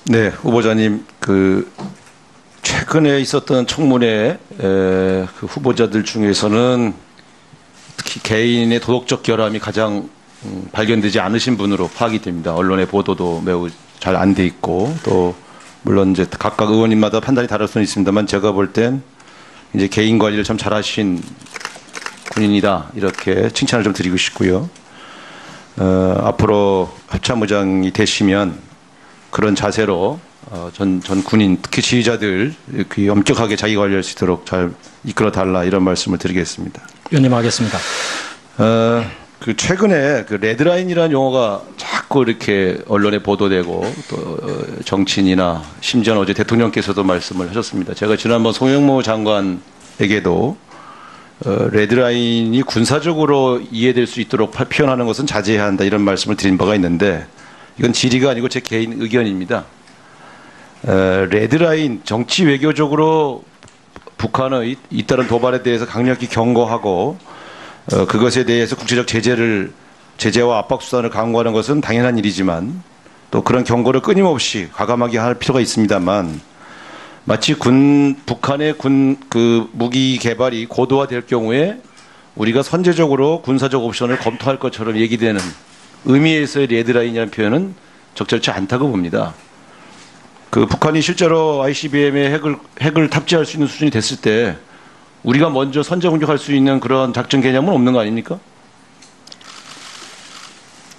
네, 후보자님, 최근에 있었던 청문회 그 후보자들 중에서는 특히 개인의 도덕적 결함이 가장 발견되지 않으신 분으로 파악이 됩니다. 언론의 보도도 매우 잘 안 돼 있고, 또 물론 이제 각각 의원님마다 판단이 다를 수는 있습니다만, 제가 볼 땐 이제 개인 관리를 참 잘하신 군인이다, 이렇게 칭찬을 좀 드리고 싶고요. 앞으로 합참의장이 되시면 그런 자세로 전 군인, 특히 지휘자들 엄격하게 자기 관리할 수 있도록 잘 이끌어 달라, 이런 말씀을 드리겠습니다. 위원님 하겠습니다. 최근에 레드라인이라는 용어가 자꾸 이렇게 언론에 보도되고, 또 정치인이나 심지어는 어제 대통령께서도 말씀을 하셨습니다. 제가 지난번 송영무 장관에게도 레드라인이 군사적으로 이해될 수 있도록 표현하는 것은 자제해야 한다, 이런 말씀을 드린 바가 있는데, 이건 질의가 아니고 제 개인 의견입니다. 레드라인, 정치 외교적으로 북한의 잇따른 도발에 대해서 강력히 경고하고, 그것에 대해서 국제적 제재와 압박 수단을 강구하는 것은 당연한 일이지만, 또 그런 경고를 끊임없이 과감하게 할 필요가 있습니다만, 마치 북한의 무기 개발이 고도화될 경우에 우리가 선제적으로 군사적 옵션을 검토할 것처럼 얘기되는 의미에서의 레드라인이라는 표현은 적절치 않다고 봅니다. 북한이 실제로 ICBM에 핵을 탑재할 수 있는 수준이 됐을 때 우리가 먼저 선제 공격할 수 있는 그런 작전 개념은 없는 거 아닙니까?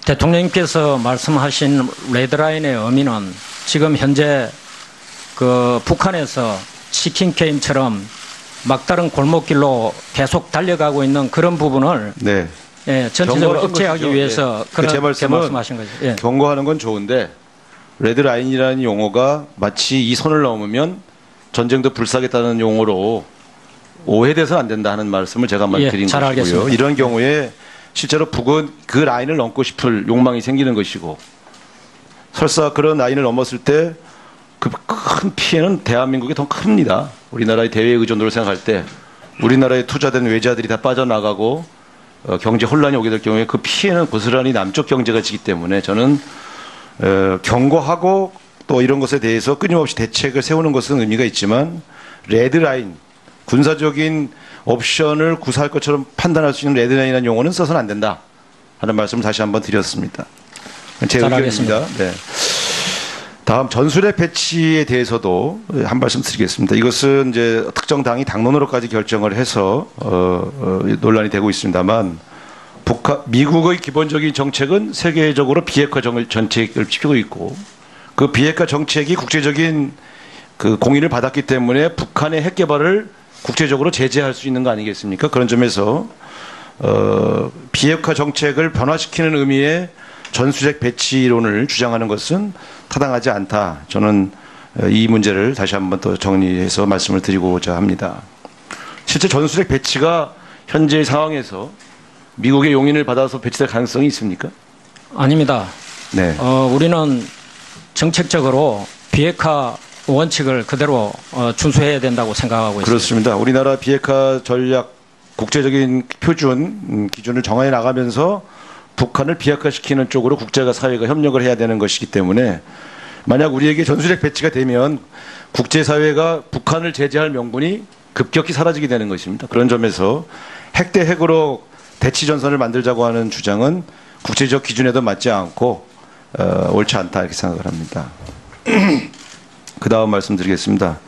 대통령님께서 말씀하신 레드라인의 의미는 지금 현재 북한에서 치킨 게임처럼 막다른 골목길로 계속 달려가고 있는 그런 부분을 네. 예, 전체적으로 억제하기 것이죠. 위해서 네. 그렇게 말씀은 말씀하신 거죠. 예. 경고하는 건 좋은데, 레드라인이라는 용어가 마치 이 선을 넘으면 전쟁도 불사하겠다는 용어로 오해돼서는 안 된다 하는 말씀을 제가 한번 드린 잘 것이고요. 알겠습니다. 이런 경우에 실제로 북은 그 라인을 넘고 싶을 욕망이 생기는 것이고, 설사 그런 라인을 넘었을 때 그 큰 피해는 대한민국이 더 큽니다. 우리나라의 대외 의존도를 생각할 때 우리나라에 투자된 외자들이 다 빠져나가고 경제 혼란이 오게 될 경우에 그 피해는 고스란히 남쪽 경제가 지기 때문에, 저는 경고하고 또 이런 것에 대해서 끊임없이 대책을 세우는 것은 의미가 있지만, 레드라인, 군사적인 옵션을 구사할 것처럼 판단할 수 있는 레드라인이라는 용어는 써서는 안 된다 하는 말씀을 다시 한번 드렸습니다. 제 의견입니다. 네. 다음 전술핵 배치에 대해서도 한 말씀 드리겠습니다. 이것은 이제 특정 당이 당론으로까지 결정을 해서 논란이 되고 있습니다만, 미국의 기본적인 정책은 세계적으로 비핵화 정책을 피우고 있고, 그 비핵화 정책이 국제적인 공인을 받았기 때문에 북한의 핵 개발을 국제적으로 제재할 수 있는 거 아니겠습니까? 그런 점에서 비핵화 정책을 변화시키는 의미의 전술핵 배치론을 주장하는 것은 타당하지 않다. 저는 이 문제를 다시 한번 또 정리해서 말씀을 드리고자 합니다. 실제 전술핵 배치가 현재 상황에서 미국의 용인을 받아서 배치될 가능성이 있습니까? 아닙니다. 네. 우리는 정책적으로 비핵화 원칙을 그대로 준수해야 된다고 생각하고 있습니다. 그렇습니다. 우리나라 비핵화 전략 국제적인 표준 기준을 정해 나가면서 북한을 비핵화시키는 쪽으로 국제가 사회가 협력을 해야 되는 것이기 때문에, 만약 우리에게 전술핵 배치가 되면 국제사회가 북한을 제재할 명분이 급격히 사라지게 되는 것입니다. 그런 점에서 핵 대 핵으로 대치전선을 만들자고 하는 주장은 국제적 기준에도 맞지 않고 옳지 않다, 이렇게 생각을 합니다. 그 다음 말씀드리겠습니다.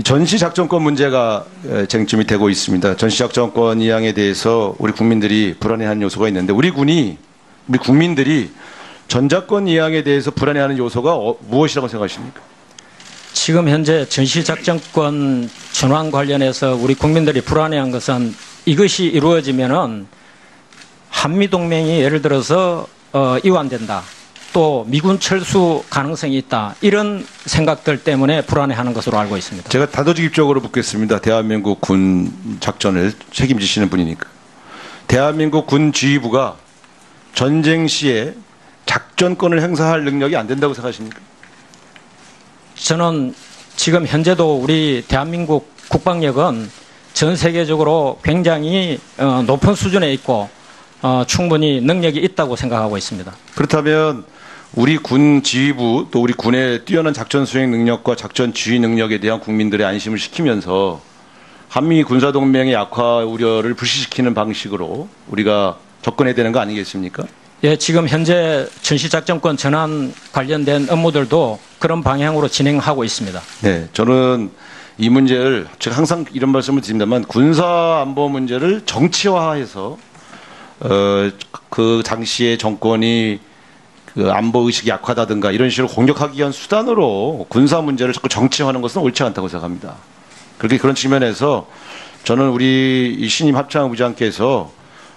전시작전권 문제가 쟁점이 되고 있습니다. 전시작전권 이양에 대해서 우리 국민들이 불안해하는 요소가 있는데, 우리 국민들이 전작권 이양에 대해서 불안해하는 요소가 무엇이라고 생각하십니까? 지금 현재 전시작전권 전환 관련해서 우리 국민들이 불안해한 것은, 이것이 이루어지면은 한미동맹이 예를 들어서 이완된다, 또 미군 철수 가능성이 있다, 이런 생각들 때문에 불안해하는 것으로 알고 있습니다. 제가 단도직입적으로 묻겠습니다. 대한민국 군 작전을 책임지시는 분이니까. 대한민국 군 지휘부가 전쟁 시에 작전권을 행사할 능력이 안 된다고 생각하십니까? 저는 지금 현재도 우리 대한민국 국방력은 전 세계적으로 굉장히 높은 수준에 있고 충분히 능력이 있다고 생각하고 있습니다. 그렇다면 우리 군 지휘부 또 우리 군의 뛰어난 작전 수행 능력과 작전 지휘 능력에 대한 국민들의 안심을 시키면서 한미 군사동맹의 약화 우려를 불시시키는 방식으로 우리가 접근해야 되는 거 아니겠습니까? 예, 지금 현재 전시작전권 전환 관련된 업무들도 그런 방향으로 진행하고 있습니다. 네, 저는 이 문제를 제가 항상 이런 말씀을 드립니다만 군사 안보 문제를 정치화해서 그 당시의 정권이 그 안보 의식이 약하다든가 이런 식으로 공격하기 위한 수단으로 군사 문제를 자꾸 정치화하는 것은 옳지 않다고 생각합니다. 그렇게 그런 측면에서 저는 우리 이 신임 합참의장께서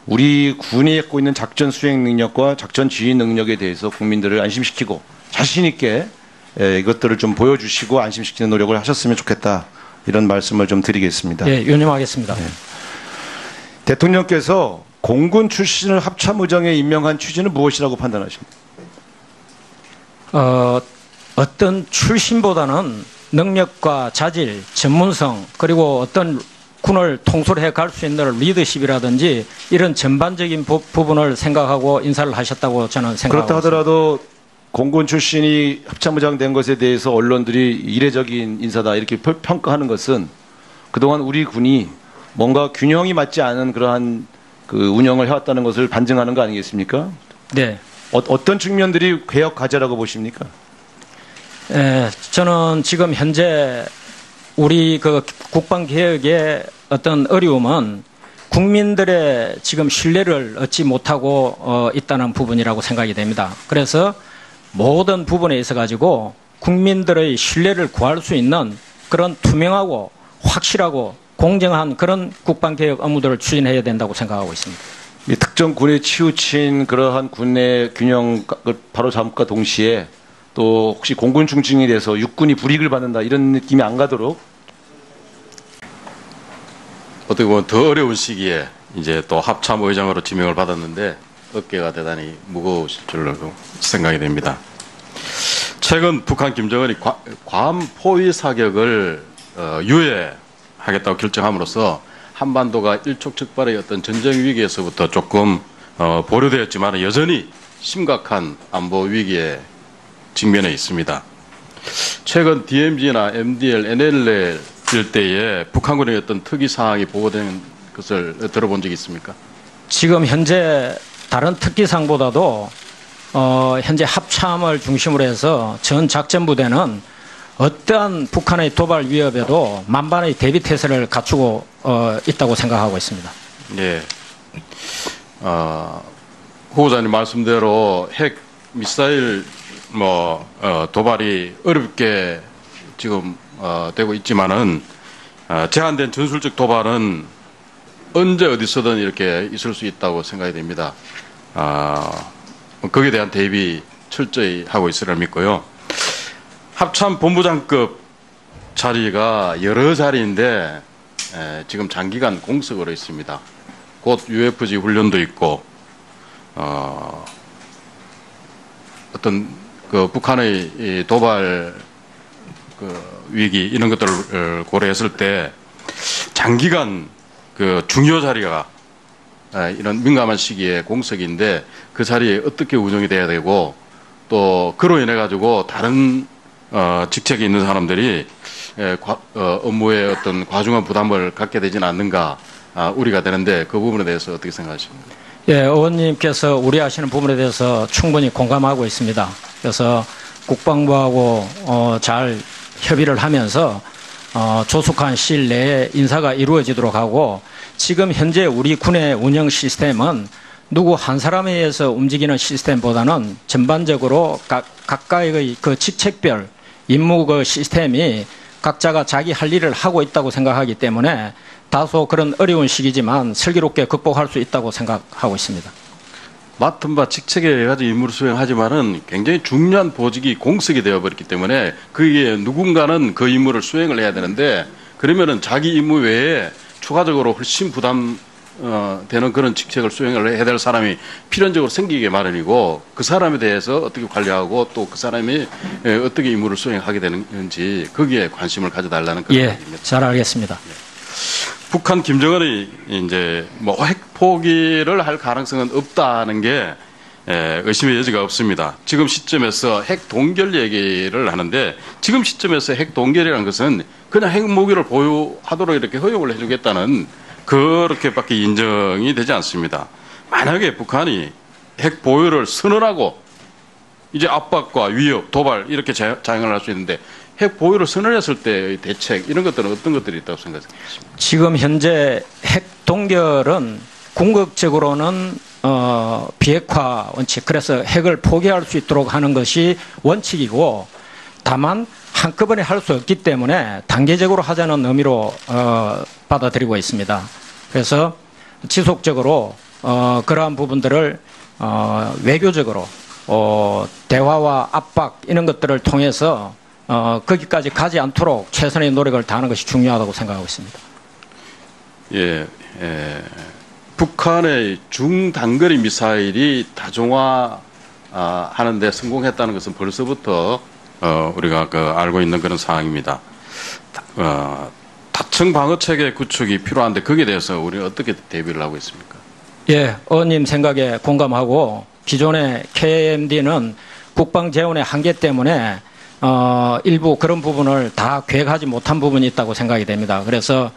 우리 군이 갖고 있는 작전 수행 능력과 작전 지휘 능력에 대해서 국민들을 안심시키고 자신 있게 이것들을 좀 보여주시고 안심시키는 노력을 하셨으면 좋겠다. 이런 말씀을 좀 드리겠습니다. 예, 유념하겠습니다. 네. 대통령께서 공군 출신을 합참의장에 임명한 취지는 무엇이라고 판단하십니까? 어떤 출신보다는 능력과 자질, 전문성, 그리고 어떤 군을 통솔해 갈 수 있는 리더십이라든지 이런 전반적인 부분을 생각하고 인사를 하셨다고 저는 생각합니다. 그렇다 하더라도 공군 출신이 합참의장 된 것에 대해서 언론들이 이례적인 인사다 이렇게 평가하는 것은 그동안 우리 군이 뭔가 균형이 맞지 않은 그러한 그 운영을 해왔다는 것을 반증하는 거 아니겠습니까? 네. 어떤 측면들이 개혁 과제라고 보십니까? 저는 지금 현재 우리 그 국방 개혁의 어떤 어려움은 국민들의 지금 신뢰를 얻지 못하고 있다는 부분이라고 생각이 됩니다. 그래서 모든 부분에 있어 가지고 국민들의 신뢰를 구할 수 있는 그런 투명하고 확실하고 공정한 그런 국방 개혁 업무들을 추진해야 된다고 생각하고 있습니다. 이 특정 군에 치우친 그러한 군의 균형을 바로 잡음과 동시에 또 혹시 공군 중증이 돼서 육군이 불이익을 받는다 이런 느낌이 안 가도록 어떻게 보면 더 어려운 시기에 이제 또 합참의장으로 지명을 받았는데 어깨가 대단히 무거우실 줄로 생각이 됩니다. 최근 북한 김정은이 괌 포위 사격을 유예하겠다고 결정함으로써 한반도가 일촉즉발의 어떤 전쟁 위기에서부터 조금 보류되었지만 여전히 심각한 안보 위기에 직면해 있습니다. 최근 DMZ나 MDL, NLL 일대에 북한군의 어떤 특이 사항이 보고된 것을 들어본 적이 있습니까? 지금 현재 다른 특기사항보다도 현재 합참을 중심으로 해서 전 작전부대는 어떠한 북한의 도발 위협에도 만반의 대비 태세를 갖추고 있다고 생각하고 있습니다. 네. 후보자님 말씀대로 핵 미사일 도발이 어렵게 지금 되고 있지만은 제한된 전술적 도발은 언제 어디서든 이렇게 있을 수 있다고 생각이 됩니다. 거기에 대한 대비 철저히 하고 있으리라 믿고요. 합참 본부장급 자리가 여러 자리인데 지금 장기간 공석으로 있습니다. 곧 UFG 훈련도 있고 어떤 그 북한의 이 도발 그 위기 이런 것들을 고려했을 때 장기간 그 중요 자리가 이런 민감한 시기에 공석인데 그 자리에 어떻게 운영이 돼야 되고 또 그로 인해 가지고 다른 직책에 있는 사람들이 업무에 어떤 과중한 부담을 갖게 되지는 않는가 우리가 되는데 그 부분에 대해서 어떻게 생각하십니까? 예, 의원님께서 우려하시는 부분에 대해서 충분히 공감하고 있습니다. 그래서 국방부하고 잘 협의를 하면서 조속한 시일 내에 인사가 이루어지도록 하고 지금 현재 우리 군의 운영 시스템은 누구 한 사람에 의해서 움직이는 시스템보다는 전반적으로 각각의 그 직책별 임무 그 시스템이 각자가 자기 할 일을 하고 있다고 생각하기 때문에 다소 그런 어려운 시기지만 슬기롭게 극복할 수 있다고 생각하고 있습니다. 맡은 바 직책에 의해 가지고 임무를 수행하지만은 굉장히 중요한 보직이 공석이 되어버렸기 때문에 그게 누군가는 그 임무를 수행을 해야 되는데 그러면은 자기 임무 외에 추가적으로 훨씬 부담 되는 그런 직책을 수행을 해야 될 사람이 필연적으로 생기게 마련이고 그 사람에 대해서 어떻게 관리하고 또 그 사람이 어떻게 임무를 수행하게 되는지 거기에 관심을 가져달라는 그런 얘기입니다. 잘 알겠습니다. 북한 김정은이 이제 핵 포기를 할 가능성은 없다는 게 의심의 여지가 없습니다. 지금 시점에서 핵 동결 얘기를 하는데 지금 시점에서 핵 동결이라는 것은 그냥 핵 무기를 보유하도록 이렇게 허용을 해주겠다는 그렇게밖에 인정이 되지 않습니다. 만약에 북한이 핵 보유를 선언하고 이제 압박과 위협, 도발 이렇게 자행을 할 수 있는데 핵 보유를 선언했을 때의 대책 이런 것들은 어떤 것들이 있다고 생각하십니까? 지금 현재 핵 동결은 궁극적으로는 비핵화 원칙, 그래서 핵을 포기할 수 있도록 하는 것이 원칙이고, 다만 한꺼번에 할 수 없기 때문에 단계적으로 하자는 의미로 받아들이고 있습니다. 그래서 지속적으로 그러한 부분들을 외교적으로 대화와 압박 이런 것들을 통해서 거기까지 가지 않도록 최선의 노력을 다하는 것이 중요하다고 생각하고 있습니다. 예, 북한의 중단거리 미사일이 다종화 하는데 성공했다는 것은 벌써부터 우리가 알고 있는 그런 상황입니다. 다층 방어 체계 구축이 필요한데 거기에 대해서 우리는 어떻게 대비를 하고 있습니까? 예, 의원님 생각에 공감하고, 기존의 KMD는 국방 재원의 한계 때문에 일부 그런 부분을 다 계획하지 못한 부분이 있다고 생각이 됩니다. 그래서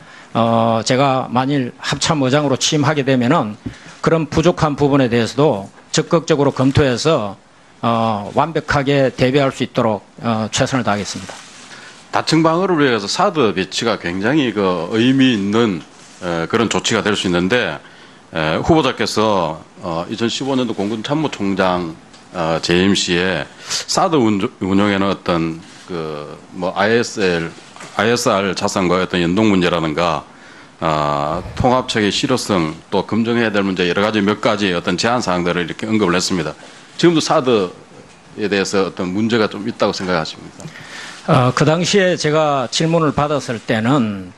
제가 만일 합참의장으로 취임하게 되면은 그런 부족한 부분에 대해서도 적극적으로 검토해서 완벽하게 대비할 수 있도록 최선을 다하겠습니다. 다층 방어를 위해서 사드 배치가 굉장히 의미 있는 그런 조치가 될 수 있는데, 후보자께서 2015년도 공군 참모총장 재임 시에 사드 운용에는 어떤 ISR 자산과의 어떤 연동 문제라든가 통합체계 실효성, 또 검증해야 될 문제 여러 가지 몇 가지 어떤 제한 사항들을 이렇게 언급을 했습니다. 지금도 사드에 대해서 어떤 문제가 좀 있다고 생각하십니까? 그 당시에 제가 질문을 받았을 때는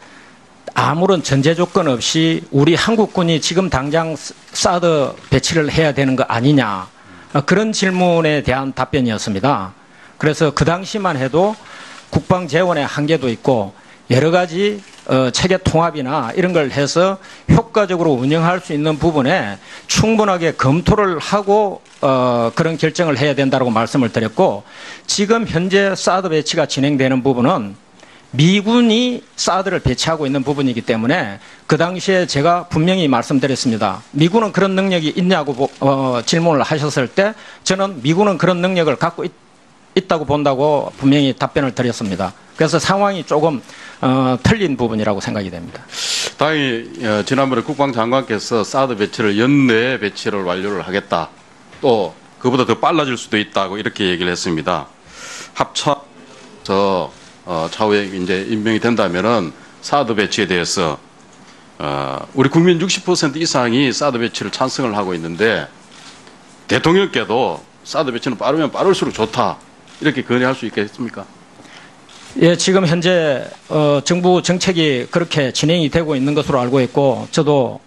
아무런 전제 조건 없이 우리 한국군이 지금 당장 사드 배치를 해야 되는 거 아니냐, 그런 질문에 대한 답변이었습니다. 그래서 그 당시만 해도 국방 재원의 한계도 있고 여러 가지 체계 통합이나 이런 걸 해서 효과적으로 운영할 수 있는 부분에 충분하게 검토를 하고 그런 결정을 해야 된다고 말씀을 드렸고, 지금 현재 사드 배치가 진행되는 부분은 미군이 사드를 배치하고 있는 부분이기 때문에 그 당시에 제가 분명히 말씀드렸습니다. 미군은 그런 능력이 있냐고 질문을 하셨을 때 저는 미군은 그런 능력을 갖고 있다고 본다고 분명히 답변을 드렸습니다. 그래서 상황이 조금 틀린 부분이라고 생각이 됩니다. 다행히 지난번에 국방장관께서 사드 배치를 연내에 배치를 완료를 하겠다, 또 그보다 더 빨라질 수도 있다고 이렇게 얘기를 했습니다. 합쳐서 차후에 이제 임명이 된다면은 사드 배치에 대해서 우리 국민 60% 이상이 사드 배치를 찬성을 하고 있는데, 대통령께도 사드 배치는 빠르면 빠를수록 좋다 이렇게 건의할 수 있겠습니까? 예, 지금 현재 정부 정책이 그렇게 진행이 되고 있는 것으로 알고 있고, 저도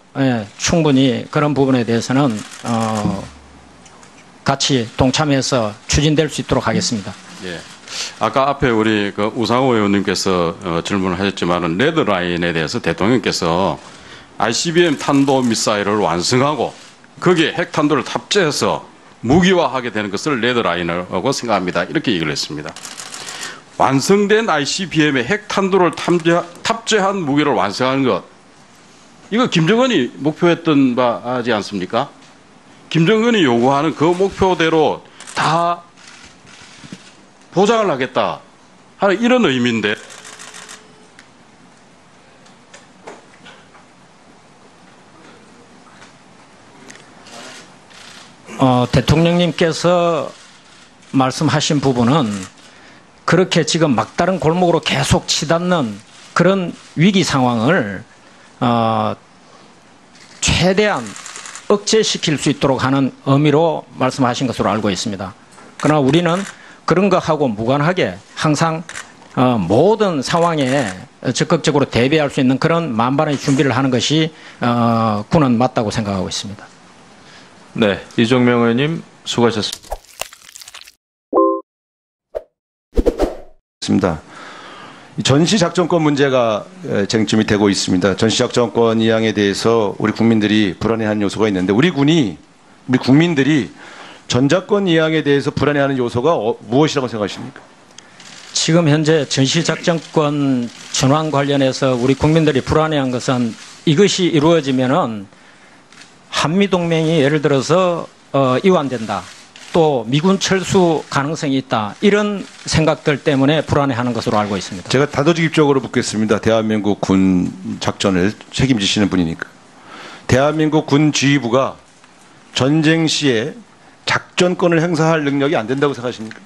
충분히 그런 부분에 대해서는 같이 동참해서 추진될 수 있도록 하겠습니다. 예. 아까 앞에 우리 우상호 의원님께서 질문을 하셨지만은 레드라인에 대해서 대통령께서 ICBM 탄도 미사일을 완성하고 거기에 핵탄도를 탑재해서 무기화하게 되는 것을 레드라인이라고 생각합니다, 이렇게 얘기를 했습니다. 완성된 ICBM에 핵탄도를 탑재한 무기를 완성하는 것, 이거 김정은이 목표했던 바지 않습니까? 김정은이 요구하는 그 목표대로 다 보장을 하겠다 하는 이런 의미인데, 대통령님께서 말씀하신 부분은 그렇게 지금 막다른 골목으로 계속 치닫는 그런 위기 상황을 최대한 억제시킬 수 있도록 하는 의미로 말씀하신 것으로 알고 있습니다. 그러나 우리는 그런 것하고 무관하게 항상 모든 상황에 적극적으로 대비할 수 있는 그런 만반의 준비를 하는 것이 군은 맞다고 생각하고 있습니다. 네, 이종명 의원님 수고하셨습니다. 전시작전권 문제가 쟁점이 되고 있습니다. 전시작전권 이양에 대해서 우리 국민들이 불안해하는 요소가 있는데, 우리 국민들이 전작권 이양에 대해서 불안해하는 요소가 무엇이라고 생각하십니까? 지금 현재 전시작전권 전환 관련해서 우리 국민들이 불안해한 것은 이것이 이루어지면은 한미동맹이 예를 들어서 이완된다. 또 미군 철수 가능성이 있다. 이런 생각들 때문에 불안해하는 것으로 알고 있습니다. 제가 단도직입적으로 묻겠습니다. 대한민국 군 작전을 책임지시는 분이니까. 대한민국 군 지휘부가 전쟁 시에 작전권을 행사할 능력이 안 된다고 생각하십니까?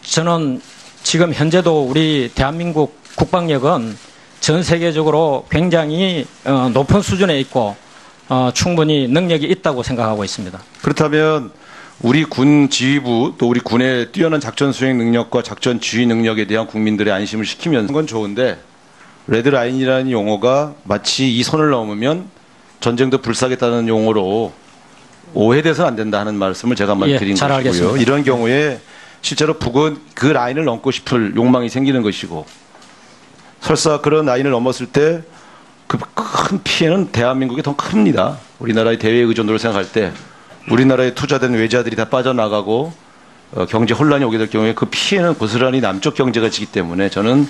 저는 지금 현재도 우리 대한민국 국방력은 전 세계적으로 굉장히 높은 수준에 있고 충분히 능력이 있다고 생각하고 있습니다. 그렇다면 우리 군 지휘부 또 우리 군의 뛰어난 작전 수행 능력과 작전 지휘 능력에 대한 국민들의 안심을 시키면 건 좋은데 레드라인이라는 용어가 마치 이 선을 넘으면 전쟁도 불사하겠다는 용어로 오해돼서는 안 된다 하는 말씀을 제가 한번 드린 잘 것이고요. 알겠습니다. 이런 경우에 실제로 북은 그 라인을 넘고 싶을 욕망이 생기는 것이고 설사 그런 라인을 넘었을 때 그 큰 피해는 대한민국이 더 큽니다. 우리나라의 대외 의존도를 생각할 때 우리나라에 투자된 외자들이 다 빠져나가고 경제 혼란이 오게 될 경우에 그 피해는 고스란히 남쪽 경제가 지기 때문에 저는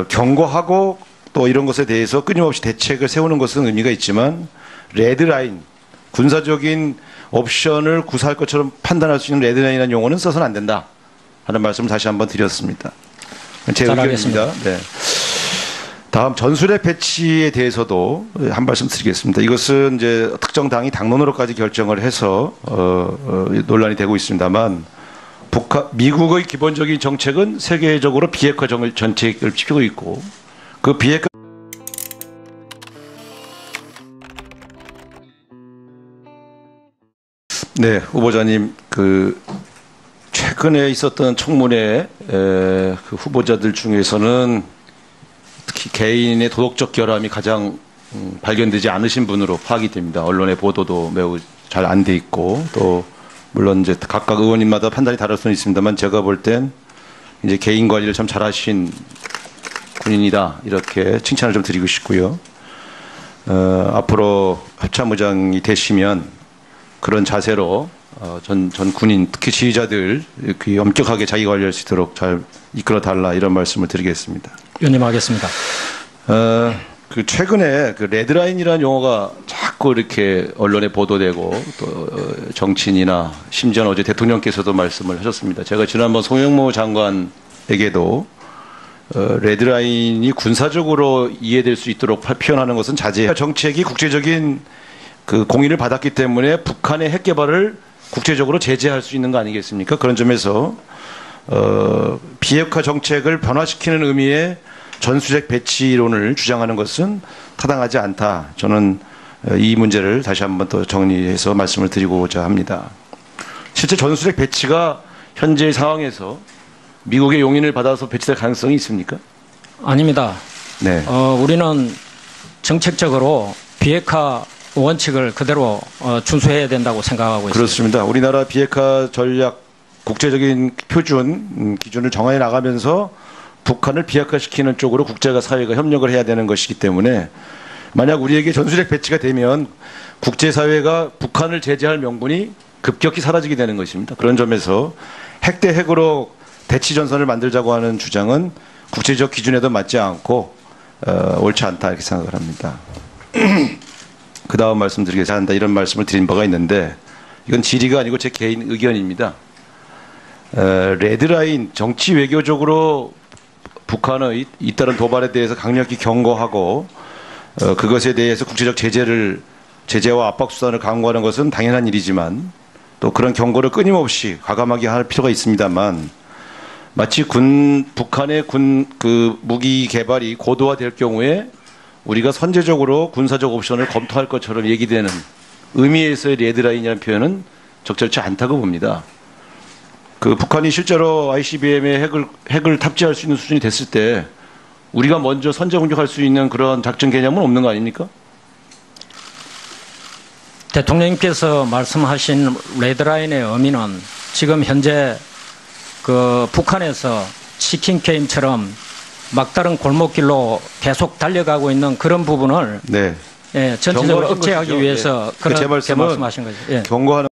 경고하고 또 이런 것에 대해서 끊임없이 대책을 세우는 것은 의미가 있지만 레드라인, 군사적인 옵션을 구사할 것처럼 판단할 수 있는 레드라인이라는 용어는 써서는 안 된다 하는 말씀을 다시 한번 드렸습니다. 제 의견입니다. 네. 다음 전술핵 배치에 대해서도 한 말씀 드리겠습니다. 이것은 이제 특정 당이 당론으로까지 결정을 해서 논란이 되고 있습니다만 미국의 기본적인 정책은 세계적으로 비핵화 정책을 피우고 있고 그 비핵화 네, 후보자님 최근에 있었던 청문회 그 후보자들 중에서는 특히 개인의 도덕적 결함이 가장 발견되지 않으신 분으로 파악이 됩니다. 언론의 보도도 매우 잘 안 돼 있고 또 물론 이제 각각 의원님마다 판단이 다를 수는 있습니다만 제가 볼 땐 이제 개인 관리를 참 잘하신 군인이다 이렇게 칭찬을 좀 드리고 싶고요. 앞으로 합참의장이 되시면 그런 자세로 전 군인 특히 지휘자들 엄격하게 자기 관리할 수 있도록 잘 이끌어 달라 이런 말씀을 드리겠습니다. 위원님 하겠습니다. 최근에 레드라인이라는 용어가 자꾸 이렇게 언론에 보도되고 또 정치인이나 심지어 어제 대통령께서도 말씀을 하셨습니다. 제가 지난번 송영무 장관에게도 레드라인이 군사적으로 이해될 수 있도록 표현하는 것은 자제. 정책이 국제적인 공인을 받았기 때문에 북한의 핵 개발을 국제적으로 제재할 수 있는 거 아니겠습니까? 그런 점에서 비핵화 정책을 변화시키는 의미의 전술핵 배치론을 주장하는 것은 타당하지 않다. 저는 이 문제를 다시 한번 또 정리해서 말씀을 드리고자 합니다. 실제 전술핵 배치가 현재 상황에서 미국의 용인을 받아서 배치될 가능성이 있습니까? 아닙니다. 네. 우리는 정책적으로 비핵화 원칙을 그대로 준수해야 된다고 생각하고 있습니다. 그렇습니다. 우리나라 비핵화 전략 국제적인 표준 기준을 정해 나가면서 북한을 비핵화시키는 쪽으로 국제가 사회가 협력을 해야 되는 것이기 때문에 만약 우리에게 전술핵 배치가 되면 국제사회가 북한을 제재할 명분이 급격히 사라지게 되는 것입니다. 그런 점에서 핵 대 핵으로 대치전선을 만들자고 하는 주장은 국제적 기준에도 맞지 않고 옳지 않다 이렇게 생각을 합니다. 그 다음 말씀드리겠습니다. 한다 이런 말씀을 드린 바가 있는데 이건 질의가 아니고 제 개인 의견입니다. 레드라인 정치 외교적으로 북한의 잇따른 도발에 대해서 강력히 경고하고 그것에 대해서 국제적 제재와 압박 수단을 강구하는 것은 당연한 일이지만 또 그런 경고를 끊임없이 과감하게 할 필요가 있습니다만 마치 북한의 무기 개발이 고도화될 경우에 우리가 선제적으로 군사적 옵션을 검토할 것처럼 얘기되는 의미에서의 레드라인이라는 표현은 적절치 않다고 봅니다. 북한이 실제로 ICBM에 핵을 탑재할 수 있는 수준이 됐을 때 우리가 먼저 선제 공격할 수 있는 그런 작전 개념은 없는 거 아닙니까? 대통령님께서 말씀하신 레드라인의 의미는 지금 현재 북한에서 치킨 게임처럼 막다른 골목길로 계속 달려가고 있는 그런 부분을 네. 전체적으로 억제하기 위해서 제 그렇게 말씀은 말씀하신 거죠. 예. 경고하는